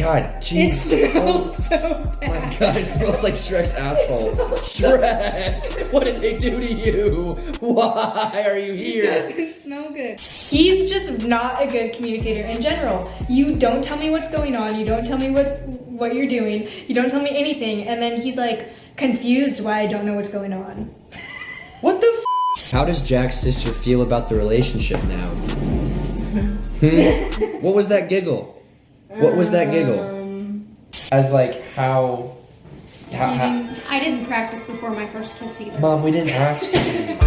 God, jeez. It smells so bad. My God, it smells like Shrek's asshole. Shrek, what did they do to you? Why are you here? It doesn't smell good. He's just not a good communicator in general. You don't tell me what's going on. You don't tell me what you're doing. You don't tell me anything. And then he's like confused why I don't know what's going on. What the f? How does Jack's sister feel about the relationship now? What was that giggle? What was that giggle? As like how I didn't practice before my first kiss either. Mom, we didn't ask you.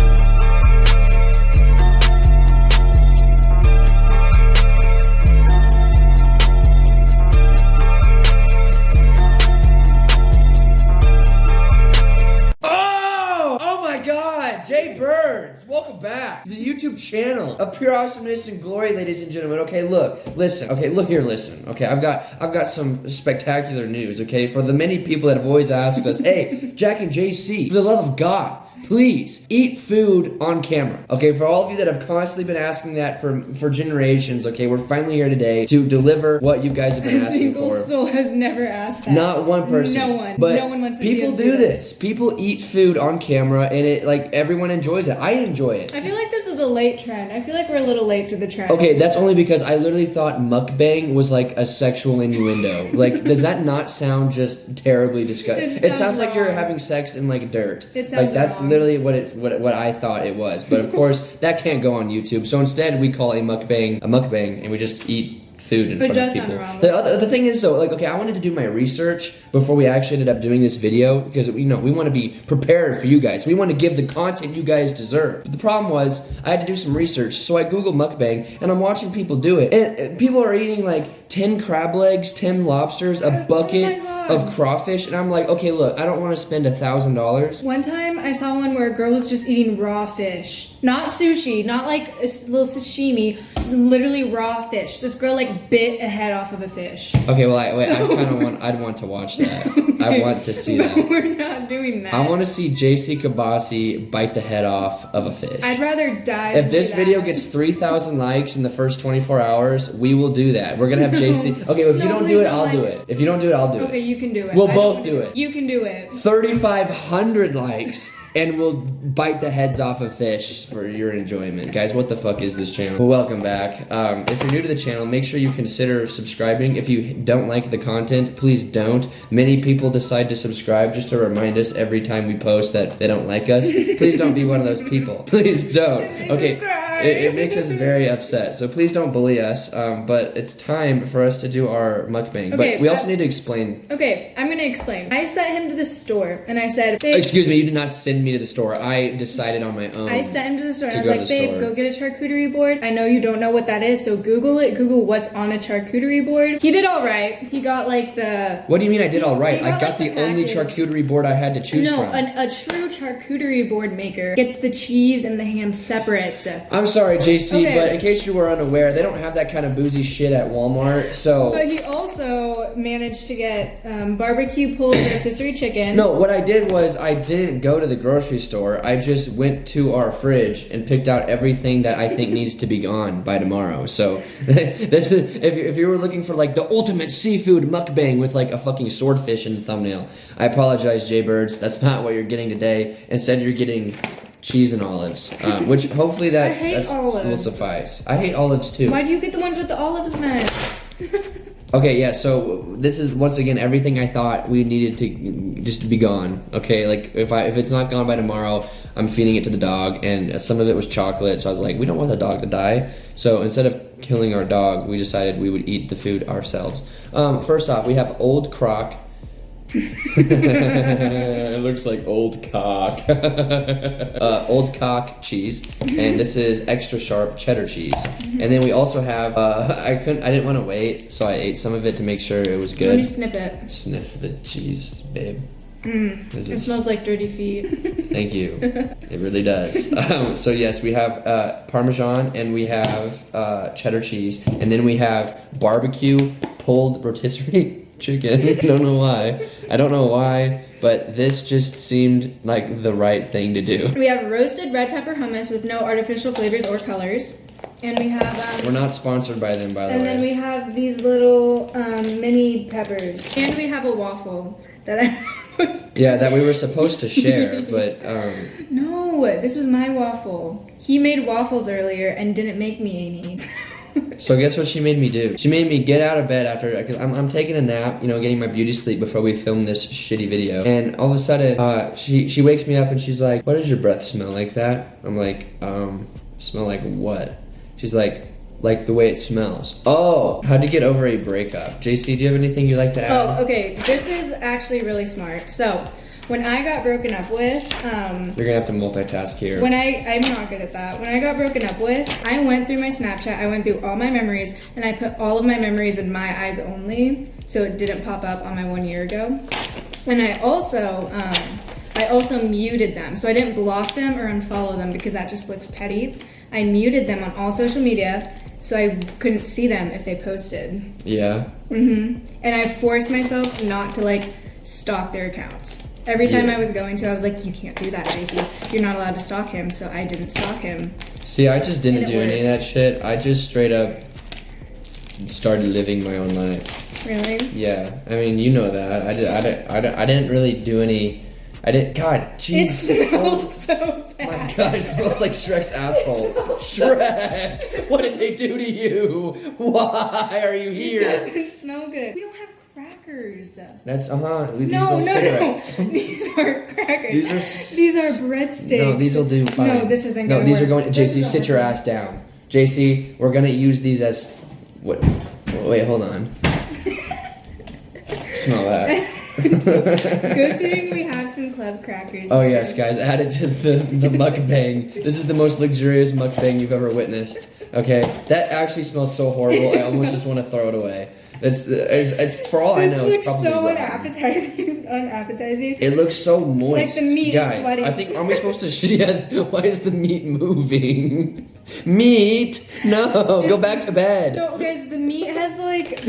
Jay Birds, welcome back to the YouTube channel of pure awesomeness and glory, ladies and gentlemen. Okay, listen. Okay, look here, listen. Okay, I've got some spectacular news. Okay, for the many people that have always asked us, hey, Jack and JC, for the love of God, please eat food on camera. Okay, for all of you that have constantly been asking that for generations. Okay, we're finally here today to deliver what you guys have been asking for. A single soul has never asked that. Not one person. No one. But no one wants to see people us do this. People eat food on camera, and it like everyone enjoys it. I enjoy it. I feel like this is a late trend. I feel like we're a little late to the trend. Okay, that's only because I literally thought mukbang was like a sexual innuendo. Like, does that not sound just terribly disgusting? It sounds like you're having sex in like dirt. It sounds like that's wrong. literally what I thought it was. But of course, that can't go on YouTube. So instead, we call a mukbang, and we just eat food in front of people. The thing is, though, like, okay, I wanted to do my research before we actually ended up doing this video because, you know, we want to be prepared for you guys. We want to give the content you guys deserve. But the problem was, I had to do some research, so I Googled mukbang, and I'm watching people do it. And people are eating, like, 10 crab legs, 10 lobsters, a bucket of crawfish, and I'm like, okay, look, I don't want to spend $1,000. One time I saw one where a girl was just eating raw fish. Not sushi, not like a little sashimi, literally raw fish. This girl like bit a head off of a fish. Okay, well, I'd want to watch that. Okay. I want to see that. We're not doing that. I want to see JC Kabasi bite the head off of a fish. I'd rather die If this video gets 3,000 likes in the first 24 hours, we will do that. We're gonna have JC. Okay, if you don't do it, I'll do it. If you don't do it, I'll do it. Okay, you can do it. We'll both do it. You can do it. 3,500 likes, and we'll bite the heads off of fish for your enjoyment. Guys, what the fuck is this channel? Well, welcome back. If you're new to the channel, make sure you consider subscribing. If you don't like the content, please don't. Many people decide to subscribe just to remind us every time we post that they don't like us. Please don't be one of those people. Please don't. Okay, it makes us very upset. So please don't bully us. But it's time for us to do our mukbang. Okay, but we also need to explain. Okay, I'm gonna explain. I sent him to the store, and I said, babe, excuse me, you did not send me to the store. I decided on my own. I sent him to the store, and I was like, babe, go get a charcuterie board. I know you don't know what that is, so Google it. Google what's on a charcuterie board. He did all right. He got like the... What do you mean I did all right? I got like the only charcuterie board I had to choose from. No, a true charcuterie board maker gets the cheese and the ham separate. I'm sorry, JC, but in case you were unaware, they don't have that kind of boozy shit at Walmart, so... But he also managed to get barbecue pulled rotisserie chicken. No, what I did was I didn't go to the grocery store. I just went to our fridge and picked out everything that I think needs to be gone by tomorrow. So this is, if you were looking for like the ultimate seafood mukbang with like a fucking swordfish in the thumbnail, I apologize, Jay Birds. That's not what you're getting today. Instead, you're getting cheese and olives, which hopefully that will suffice. I hate olives too. Why do you get the ones with the olives then? Okay, yeah, so this is, once again, everything I thought we needed to just to be gone, okay? Like, if it's not gone by tomorrow, I'm feeding it to the dog, and some of it was chocolate, so I was like, we don't want the dog to die. So instead of killing our dog, we decided we would eat the food ourselves. First off, we have Old Croc. It looks like old cock. Old cock cheese, and this is extra sharp cheddar cheese. And then we also have I didn't want to wait, so I ate some of it to make sure it was good. Let me sniff it. Sniff the cheese, babe. It smells like dirty feet. Thank you. It really does. So yes, we have Parmesan, and we have cheddar cheese, and then we have barbecue pulled rotisserie chicken. I don't know why, but this just seemed like the right thing to do. We have roasted red pepper hummus with no artificial flavors or colors. And we have We're not sponsored by them, by the way. and then we have these little mini peppers. And we have a waffle that I was that we were supposed to share, but No, this was my waffle. He made waffles earlier and didn't make me any. So guess what she made me do? She made me get out of bed after, because I'm taking a nap, getting my beauty sleep before we film this shitty video. And all of a sudden, she wakes me up and she's like, "Why does your breath smell like that?" I'm like, smell like what? She's like the way it smells. Oh, how'd you get over a breakup? JC, do you have anything you'd like to add? Oh, okay. This is actually really smart. So, when I got broken up with, You're gonna have to multitask here. I'm not good at that. When I got broken up with, I went through my Snapchat, I went through all my memories, and I put all of my memories in my eyes only, so it didn't pop up on my 1 year ago. And I also muted them. So I didn't block them or unfollow them because that just looks petty. I muted them on all social media, so I couldn't see them if they posted. Yeah. And I forced myself not to stalk their accounts. Every time I was going to, I was like, "You can't do that, JC. You're not allowed to stalk him." So I didn't stalk him. See, I just didn't And it do any of worked. that shit. I just straight up started living my own life. Really? Yeah, I mean, you know that. I didn't really do any. I didn't. God, jeez. It smells so bad. My God, it smells like Shrek's asshole. Shrek, what did they do to you? Why are you It here? doesn't smell good. We don't have crackers. That's These No, are cigarettes. These are crackers. These These are breadsticks. No, these will do fine. No, this isn't No, gonna these work. are going. This JC, is sit your awesome. ass down. JC, we're gonna use these as. What? Wait, hold on. Smell that. Good thing we have some club crackers. Oh here. yes, guys, add it to the mukbang. This is the most luxurious mukbang you've ever witnessed. Okay, that actually smells so horrible. I almost just want to throw it away. It's for all I know, it's This probably looks so rotten. unappetizing. It looks so moist. Like the meat is guys, sweating. I think, are we supposed to? Yeah, why is the meat moving? Meat? No, go back to bed. No, guys, the meat has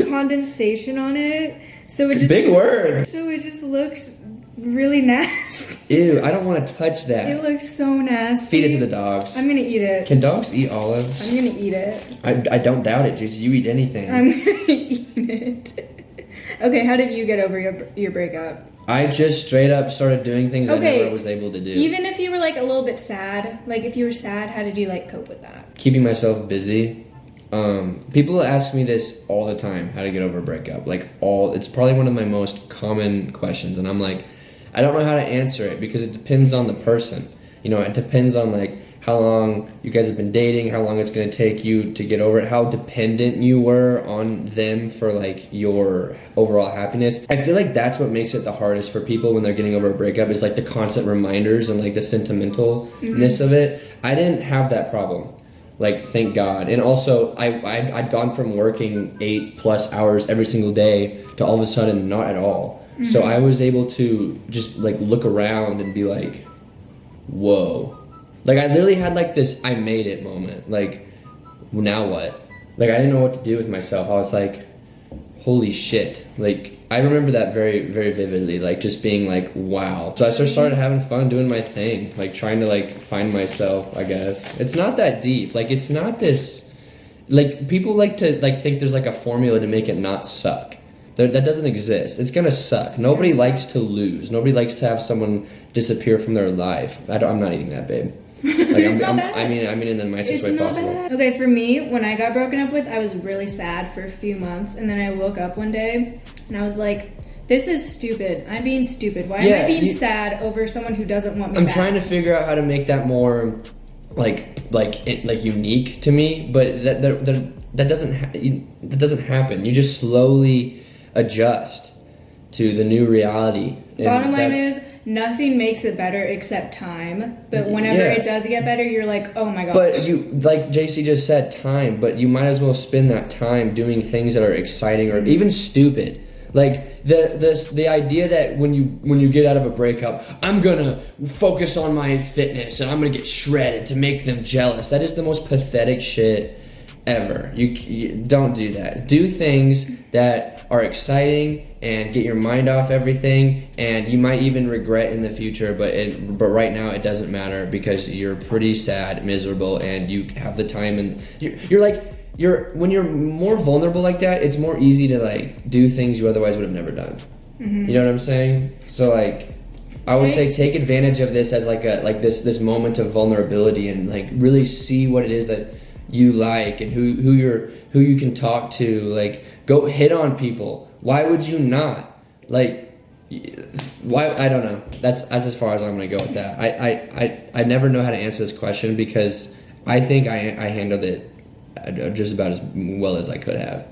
condensation on it, so it just Big words. So it just looks really nasty. Ew, I don't want to touch that. It looks so nasty. Feed it to the dogs. I'm gonna eat it. Can dogs eat olives? I'm gonna eat it. I don't doubt it, JC. You eat anything. I'm gonna eat it. Okay, how did you get over your breakup? I just straight up started doing things I Okay, never was able to do. Even if you were a little bit sad, if you were sad, how did you cope with that? Keeping myself busy. People ask me this all the time, how to get over a breakup. It's probably one of my most common questions, and I'm like, I don't know how to answer it because it depends on the person. It depends on how long you guys have been dating, how long it's going to take you to get over it, how dependent you were on them for your overall happiness. I feel like that's what makes it the hardest for people when they're getting over a breakup is the constant reminders and the sentimentalness of it. I didn't have that problem. Thank God. And also, I'd gone from working 8+ hours every single day to all of a sudden not at all. Mm-hmm. So I was able to just look around and be like, whoa. I literally had this I made it moment. Now what? I didn't know what to do with myself. I was like, holy shit. I remember that very, very vividly. Just being wow. So I started having fun doing my thing. Trying to find myself, I guess. It's not that deep. It's not this, people to think there's a formula to make it not suck. That doesn't exist. It's gonna suck. Nobody likes to lose. Nobody likes to have someone disappear from their life. I'm not eating that, babe. It's not bad. I mean in the nicest way possible. Bad. Okay, for me, when I got broken up with, I was really sad for a few months, and then I woke up one day, and I was like, this is stupid. I'm being stupid. Why am I being sad over someone who doesn't want me back? I'm trying to figure out how to make that more, unique to me, but that doesn't happen. You just slowly adjust to the new reality. Bottom line is, nothing makes it better except time. But whenever it does get better, you're like, oh my gosh. But you, JC just said, time. But you might as well spend that time doing things that are exciting or even stupid. The idea that when you get out of a breakup, I'm gonna focus on my fitness and I'm gonna get shredded to make them jealous. That is the most pathetic shit ever. You don't do that. Do things that are exciting and get your mind off everything, and you might even regret in the future, but right now it doesn't matter because you're pretty sad, miserable, and you have the time, and when you're more vulnerable like that, it's more easy to like do things you otherwise would have never done. You know what I'm saying? So like I would say take advantage of this as this moment of vulnerability, and like really see what it is that you like and who you can talk to. Like, go hit on people. Why would you not? Like, why? I don't know. That's as far as I'm gonna go with that. I never know how to answer this question because I think I handled it just about as well as I could have.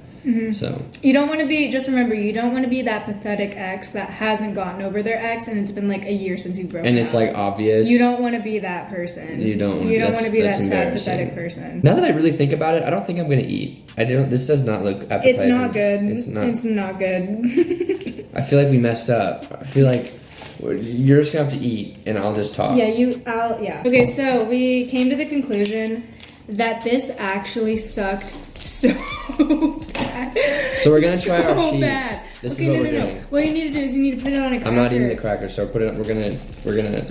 So you don't want to be. Just remember, you don't want to be that pathetic ex that hasn't gotten over their ex, and it's been like a year since you broke up. And it's like obvious. You don't want to be that person. You don't want to be that sad, pathetic person. Now that I really think about it, I don't think I'm gonna eat. I don't. This does not look appetizing. It's not good. It's not good. I feel like we messed up. I feel like you're just gonna have to eat, and I'll just talk. Yeah. Okay, so we came to the conclusion that this actually sucked so bad. So we're gonna try our cheese. Bad. This is what we're doing. What you need to do is you need to put it on a cracker. I'm not eating the cracker, so put it. We're gonna.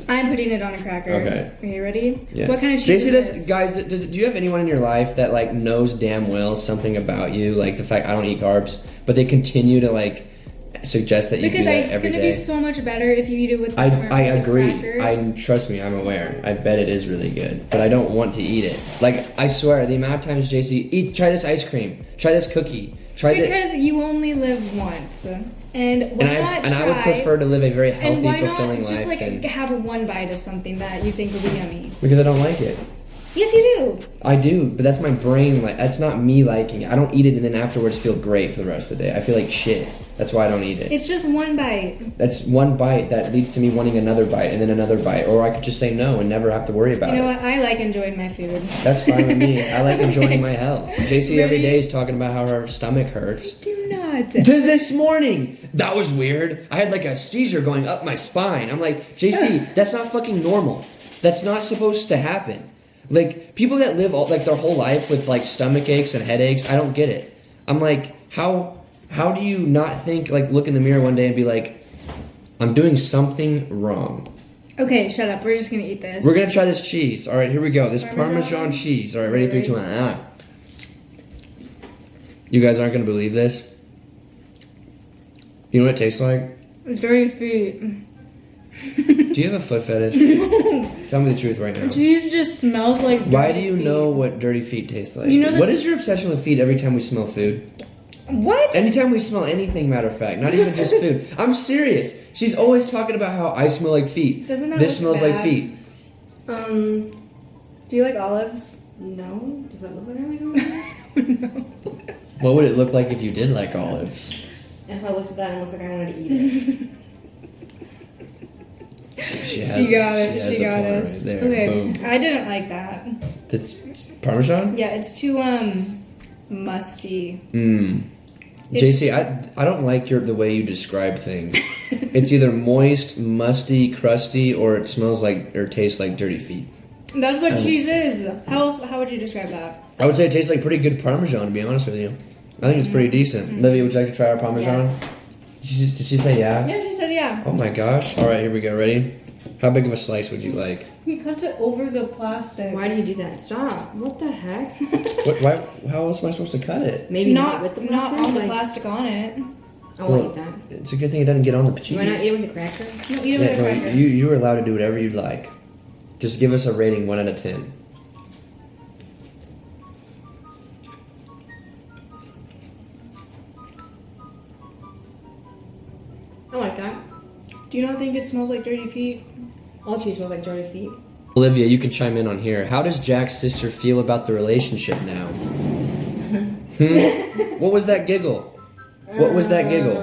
I'm putting it on a cracker. Okay. Are you ready? Yes. What kind of cheese is this? Guys, do you have anyone in your life that like knows damn well something about you, like the fact I don't eat carbs, but they continue to like suggest that you do that every day? Because it's gonna be so much better if you eat it with. I agree. Trust me, I'm aware. I bet it is really good, but I don't want to eat it. Like I swear, the amount of times JC try this ice cream, try this cookie, because you only live once, and I would prefer to live a very healthy, fulfilling life. Just like have one bite of something that you think will be yummy. Because I don't like it. Yes, you do. I do, but that's my brain. Like that's not me liking it. I don't eat it and then afterwards feel great for the rest of the day. I feel like shit. That's why I don't eat it. It's just one bite. That's one bite that leads to me wanting another bite and then another bite, or I could just say no and never have to worry about it. You know what? I like enjoying my food. That's fine with me. I like enjoying my health. JC every day is talking about how her stomach hurts. I do not. This morning, that was weird. I had like a seizure going up my spine. I'm like, JC, that's not fucking normal. That's not supposed to happen. Like, people that live their whole life with like stomach aches and headaches, I don't get it. I'm like, how do you not think, like, look in the mirror one day and be like, I'm doing something wrong? Okay, shut up. We're just gonna eat this. We're gonna try this cheese. All right, here we go. This Parmesan cheese. All right, ready? 3, 2, 1. You guys aren't gonna believe this. You know what it tastes like? It's very feet. Do you have a foot fetish? No. Tell me the truth right now. Cheese just smells like dirty Why do you feet. know what dirty feet taste like? You know what is your obsession with feet every time we smell food? What? Anytime we smell anything, matter of fact, not even just food. I'm serious. She's always talking about how I smell like feet. Doesn't that this look smells bad? like feet. Do you like olives? No. Does that look like I like olives? No. What would it look like if you did like olives? If I looked at that and looked like I wanted to eat it. She got it. She got us. Right there. Okay. Boom. I didn't like that. That's Parmesan? Yeah, it's too musty. JC, I don't like the way you describe things. It's either moist, musty, crusty, or it smells like or tastes like dirty feet. That's what cheese is. How would you describe that? I would say it tastes like pretty good Parmesan, to be honest with you. I think it's pretty decent. Livia, would you like to try our Parmesan? Yeah. Did she say yeah? Yeah, she said yeah. Oh my gosh. All right, here we go. Ready? How big of a slice would you like? He cuts it over the plastic. Why do you do that? Stop. What the heck? Why? How else am I supposed to cut it? Maybe not with the plastic. Not on the plastic on it. I won't eat that. It's a good thing it doesn't get on the cheese. Why not eat it with a cracker? No, eat it with a cracker. You are allowed to do whatever you'd like. Just give us a rating 1 out of 10. I like that. Do you not think it smells like dirty feet? All cheese smells like dirty feet. Olivia, you can chime in on here. How does Jack's sister feel about the relationship now? What was that giggle? What was that giggle?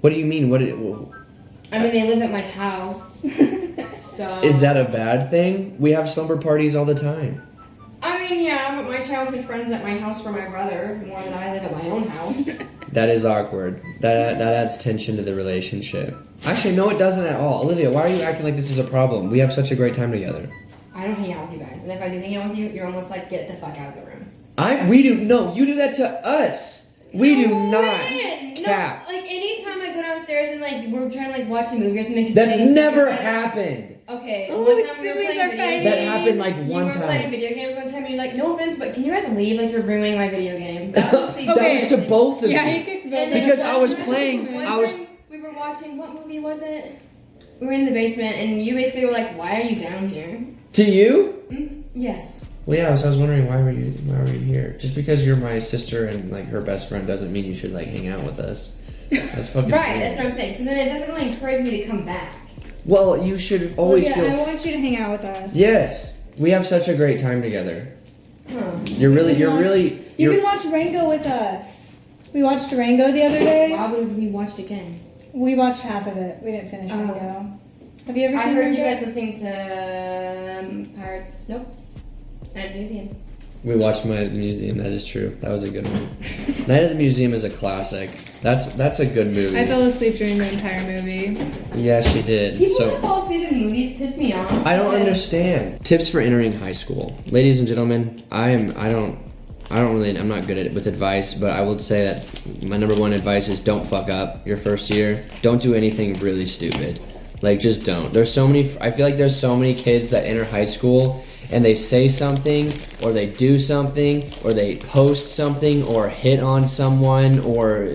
What do you mean? I mean, they live at my house. So. Is that a bad thing? We have slumber parties all the time. I mean, yeah, but my childhood friends at my house for my brother more than I live at my own house. That is awkward. That adds tension to the relationship. Actually, no, it doesn't at all. Olivia, why are you acting like this is a problem? We have such a great time together. I don't hang out with you guys, and if I do hang out with you, you're almost like, get the fuck out of the room. We do no. You do that to us. We do not. Cap. No, like anytime I go downstairs and like we're trying to like watch a movie or something. That's never happened. Okay. Oh, one time we were siblings playing are video fighting. games. That happened like You one were time. playing video games one time and you're like, no offense, but can you guys leave? Like you're ruining my video game. That was the That was to both of Yeah, you. he kicked And both. then Because one I was time- playing- one I was- time we were watching, what movie was it? We were in the basement and you basically were like, why are you down here? To you? Yes. Well, yeah. So I was wondering why were you here? Just because you're my sister and like her best friend doesn't mean you should like hang out with us. That's fucking Right, weird. that's what I'm saying. So then it doesn't really encourage me to come back. Well, you should always yeah, feel. I want you to hang out with us. Yes, we have such a great time together. Huh. You can watch Rango with us. We watched Rango the other day. Why would we watch it again? We watched half of it. We didn't finish Rango. Have you ever I seen heard Rango? you guys listening to Pirates. Nope. At a museum. We watched Night at the Museum. That is true. That was a good one. Night at the Museum is a classic. That's a good movie. I fell asleep during the entire movie. Yeah, she did. People So that fall asleep in movies piss me off. I don't because- understand. Tips for entering high school, ladies and gentlemen. I'm not good at it with advice, but I would say that my number one advice is don't fuck up your first year. Don't do anything really stupid. Like just don't. I feel like there's so many kids that enter high school and they say something or they do something or they post something or hit on someone or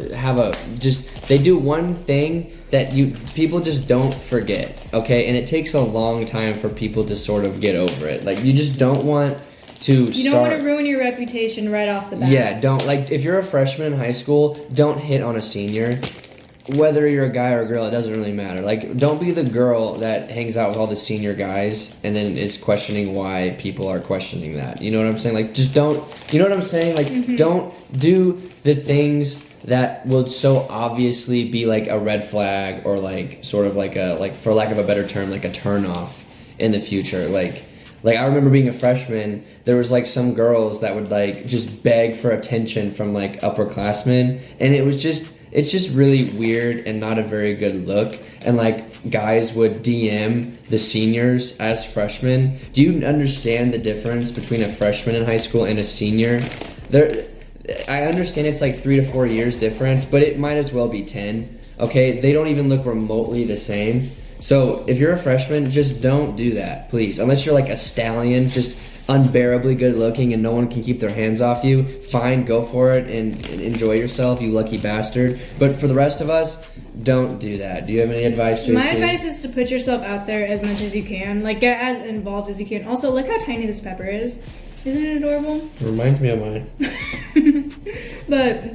they do one thing that people just don't forget, okay? And it takes a long time for people to sort of get over it. Like you just don't want to You don't want to ruin your reputation right off the bat. Yeah, don't, like, if you're a freshman in high school, don't hit on a senior. Whether you're a guy or a girl, it doesn't really matter. Like, don't be the girl that hangs out with all the senior guys and then is questioning why people are questioning that. You know what I'm saying? Like, just don't, you know what I'm saying? Like, don't do the things that would so obviously be like a red flag or like sort of like for lack of a better term, like a turn off in the future. Like I remember being a freshman, there was like some girls that would like just beg for attention from like upperclassmen, and it's just really weird and not a very good look. And like guys would DM the seniors as freshmen. Do you understand the difference between a freshman in high school and a senior? I understand it's like 3 to 4 years difference, but it might as well be 10. Okay, they don't even look remotely the same. So if you're a freshman, just don't do that, please. Unless you're like a stallion, just unbearably good looking and no one can keep their hands off you, fine, go for it and enjoy yourself, you lucky bastard. But for the rest of us, don't do that. Do you have any advice, JC? My advice is to put yourself out there as much as you can. Like, get as involved as you can. Also, look how tiny this pepper is. Isn't it adorable? It reminds me of mine. But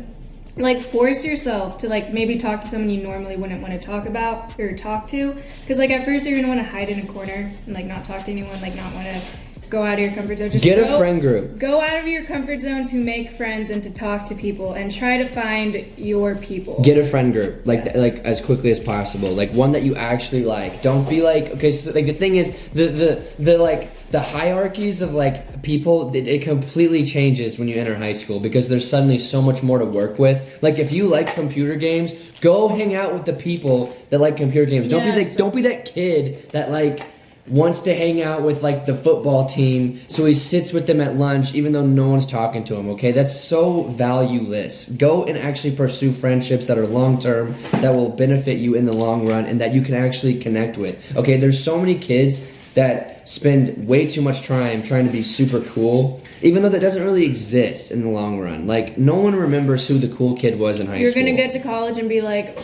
like, force yourself to like maybe talk to someone you normally wouldn't want to talk about or talk to, because like at first you're gonna want to hide in a corner and like not talk to anyone, like not want to go out of your comfort zone. Just Get a friend group. Go out of your comfort zone to make friends and to talk to people and try to find your people. Get a friend group, like Yes. like as quickly as possible, like one that you actually like. Don't be like, okay, so like the thing is the like the hierarchies of like people, it completely changes when you enter high school because there's suddenly so much more to work with. Like if you like computer games, go hang out with the people that like computer games. Don't Yes. don't be that kid that like wants to hang out with like the football team, so he sits with them at lunch even though no one's talking to him, okay? That's so valueless. Go and actually pursue friendships that are long term, that will benefit you in the long run and that you can actually connect with. Okay, there's so many kids that spend way too much time trying to be super cool, even though that doesn't really exist in the long run. Like, no one remembers who the cool kid was in high You're school. gonna get to college and be like,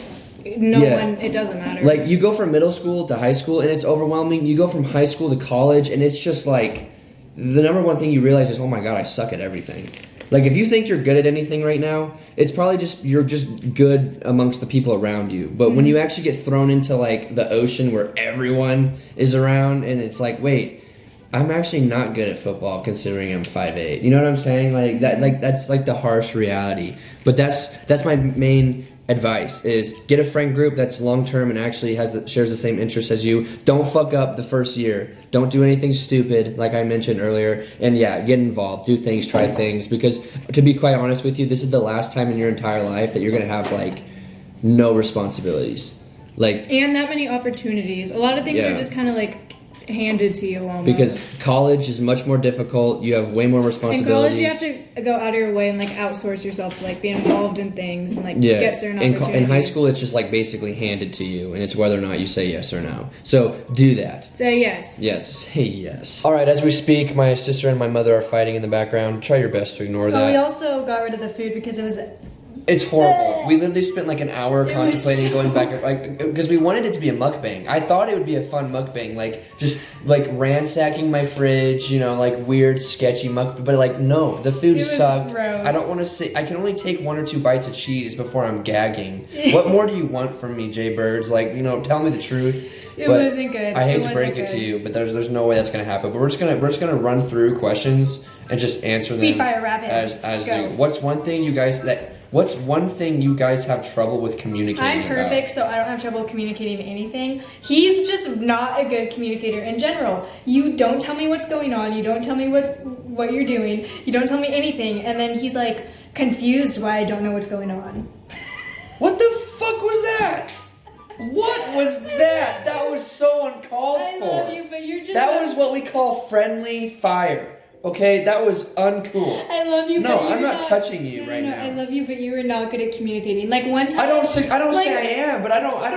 no Yeah. one, it doesn't matter. Like, you go from middle school to high school and it's overwhelming. You go from high school to college and it's just like, the number one thing you realize is, oh my god, I suck at everything. Like, if you think you're good at anything right now, it's probably just, you're just good amongst the people around you. But when you actually get thrown into like the ocean where everyone is around and it's like, wait, I'm actually not good at football considering I'm 5'8". You know what I'm saying? Like that, like that's like the harsh reality. But that's my main advice is get a friend group that's long term and actually shares the same interests as you. Don't fuck up the first year. Don't do anything stupid, like I mentioned earlier. And yeah, get involved, do things, try things. Because to be quite honest with you, this is the last time in your entire life that you're gonna have like no responsibilities. Like, and that many opportunities. A lot of things Yeah. are just kind of like handed to you almost. Because college is much more difficult. You have way more responsibilities. In college, you have to go out of your way and like outsource yourself to like be involved in things and like get certain opportunities. In high school, it's just like basically handed to you, and it's whether or not you say yes or no. So do that. Say yes. Yes, say yes. All right, as we speak, my sister and my mother are fighting in the background. Try your best to ignore that. We also got rid of the food because it was. It's horrible. We literally spent like an hour contemplating going back, like, because we wanted it to be a mukbang. I thought it would be a fun mukbang, like just like ransacking my fridge, you know, like weird, sketchy mukbang. But like, no, the food sucked. Gross. I don't want to say. I can only take 1 or 2 bites of cheese before I'm gagging. What more do you want from me, Jay Birds? Like, you know, tell me the truth. It wasn't good. I hate to break it to you, but there's no way that's gonna happen. But we're just gonna run through questions and just answer them. Speed fire rapid. As what's one thing you guys have trouble with communicating I'm perfect, so I don't have trouble communicating anything. He's just not a good communicator in general. You don't tell me what's going on. You don't tell me what you're doing. You don't tell me anything. And then he's like confused why I don't know what's going on. What the fuck was that? What was that? That was so uncalled for. I love you, but you're just... That was what we call friendly fire. Okay, that was uncool. I love you, no, but you're I'm not touching you right now. I love you, but you were not good at communicating. Like one time, I don't say I am, but I don't. What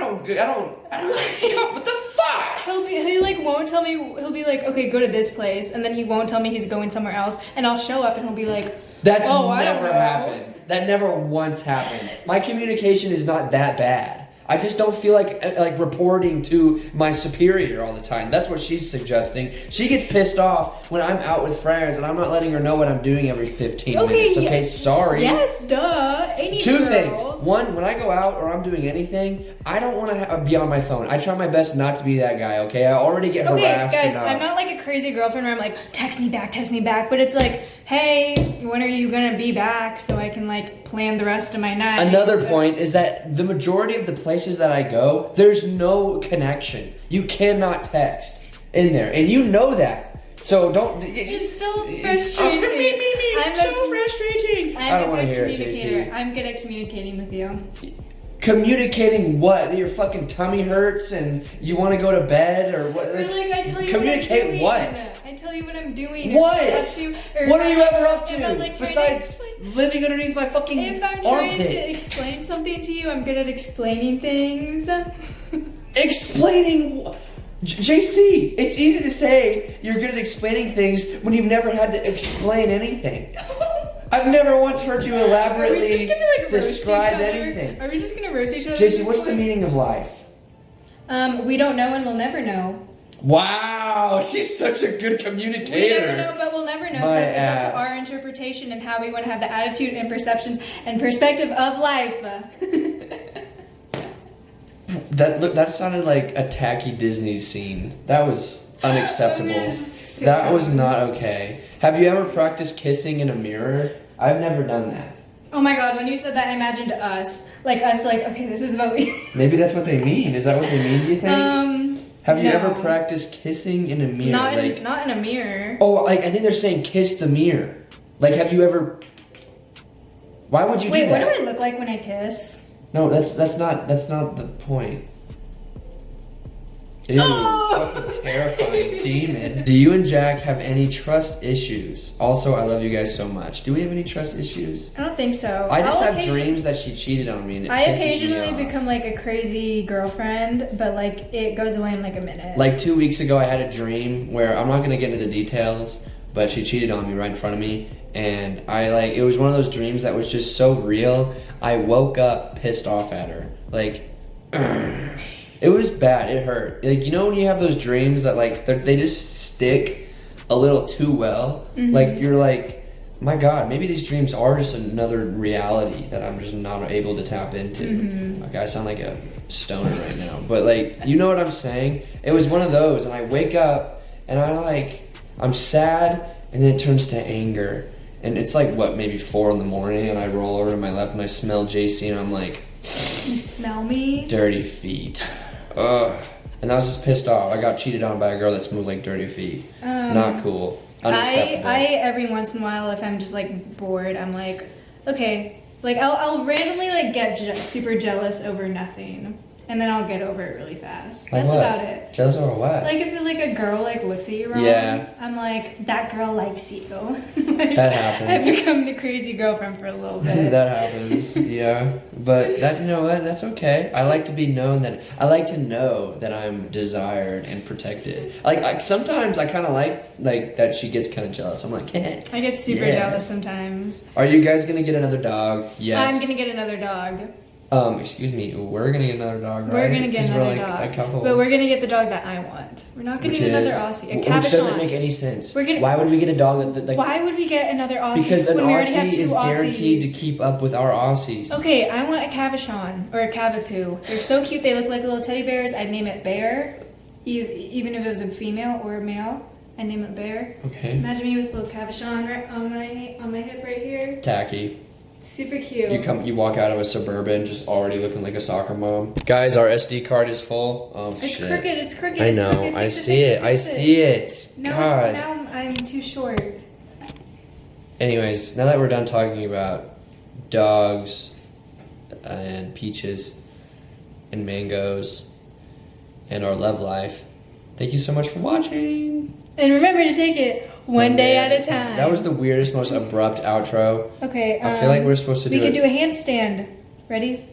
the fuck? He like won't tell me. He'll be like, okay, go to this place, and then he won't tell me he's going somewhere else, and I'll show up, and he'll be like, that's never happened. That never once happened. My communication is not that bad. I just don't feel like reporting to my superior all the time. That's what she's suggesting. She gets pissed off when I'm out with friends and I'm not letting her know what I'm doing every 15 minutes. Okay, sorry. Yes, duh. Any Two girl. things. One, when I go out or I'm doing anything, I don't want to be on my phone. I try my best not to be that guy, okay? I already get harassed guys, enough. I'm not like a crazy girlfriend where I'm like, text me back. But it's like, hey, when are you going to be back so I can like plan the rest of my night? Another point is that the majority of the places that I go, there's no connection. You cannot text in there, and you know that. So don't. It's still frustrating. I'm so frustrating. I don't want to hear it, JC. I'm good at communicating with you. Communicating what? That your fucking tummy hurts and you want to go to bed or what? Or like I tell you communicate what I'm doing. what? I tell you what I'm doing. What? What are you ever up to? Like besides living underneath my fucking armpit. If I'm trying to explain something to you, I'm good at explaining things. Explaining what? JC, it's easy to say you're good at explaining things when you've never had to explain anything. I've never once heard you elaborately describe anything. Are we just gonna roast each other? JC, what's the meaning of life? We don't know and we'll never know. Wow, she's such a good communicator. We never know, but we'll never know. So it's up to our interpretation and how we want to have the attitude and perceptions and perspective of life. That sounded like a tacky Disney scene. That was unacceptable. That was not okay. Have you ever practiced kissing in a mirror? I've never done that. Oh my god, when you said that, I imagined us, okay, this is what we... Maybe that's what they mean. Is that what they mean, do you think? Have you ever practiced kissing in a mirror? Not in a mirror. Oh, like, I think they're saying kiss the mirror. Like, have you ever... Why would you do that? Wait, what do I look like when I kiss? No, that's not the point. Ew, fucking terrifying demon. Do you and Jack have any trust issues? Also, I love you guys so much. Do we have any trust issues? I don't think so. I just have dreams that she cheated on me and it I pisses me occasionally off. become like a crazy girlfriend, but like it goes away in like a minute. Like 2 weeks ago, I had a dream where I'm not gonna get into the details, but she cheated on me right in front of me, and it was one of those dreams that was just so real. I woke up pissed off at her, like. It was bad. It hurt. Like, you know when you have those dreams that like they just stick a little too well. Mm-hmm. Like you're like, my God, maybe these dreams are just another reality that I'm just not able to tap into. Mm-hmm. Okay, I sound like a stoner right now, but like, you know what I'm saying? It was one of those, and I wake up and I'm sad, and then it turns to anger, and it's like maybe 4 a.m, and I roll over to my left and I smell JC, and I'm like, you smell me? Dirty feet. Ugh. And I was just pissed off. I got cheated on by a girl that smells like dirty feet. Not cool. Unacceptable. I every once in a while, if I'm just like bored, I'm like, okay, like I'll randomly like get super jealous over nothing. and then I'll get over it really fast. Like That's what? about it. Jealous over what? Like if like a girl like looks at you wrong, Yeah. I'm like, that girl likes you. Like, That happens. I've become the crazy girlfriend for a little bit. That happens, yeah. But that, you know what? That's okay. I like to be known that I like to know that I'm desired and protected. Like sometimes I kind of like that she gets kind of jealous. I'm like, eh. I get super Yeah. jealous sometimes. Are you guys gonna get another dog? Yes. I'm gonna get another dog. Excuse me. We're gonna get another dog, right? We're gonna get 'Cause another we're like dog. a couple. But we're gonna get the dog that I want. We're not gonna Which get another is- Aussie. A Which doesn't Cavachon. make any sense. We're gonna- Why would we get a dog that like? Why would we get another Aussie Because an when we already have Aussie two is guaranteed Aussies? to keep up with our Aussies. Okay, I want a Cavachon or a Cavapoo. They're so cute. They look like little teddy bears. I'd name it Bear, even if it was a female or a male. I'd name it Bear. Okay. Imagine me with a little Cavachon right on my hip right here. Tacky. Super cute. You walk out of a Suburban just already looking like a soccer mom. Guys, our SD card is full. Oh It's shit. crooked. It's crooked. I it's know. crooked. I Fix see it. I fix see it. No, God. now I'm too short. Anyways, now that we're done talking about dogs and peaches and mangoes and our love life, thank you so much for watching. And remember to take it one day at a time. That was the weirdest, most abrupt outro. Okay. I feel like we're supposed to do We could it. do a handstand. Ready?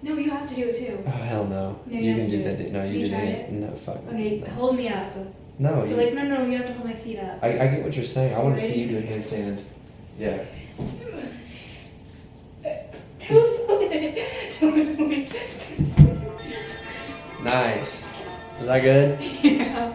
No, you have to do it too. Oh hell no! No, you have can to do do that. it. No, Can you you do try that. it? No, fuck. Okay, No. hold me up. No. So you- like, no, you have to hold my feet up. I get what you're saying. I want to Ready? see you do a handstand. Yeah. Nice. Was that good? Yeah.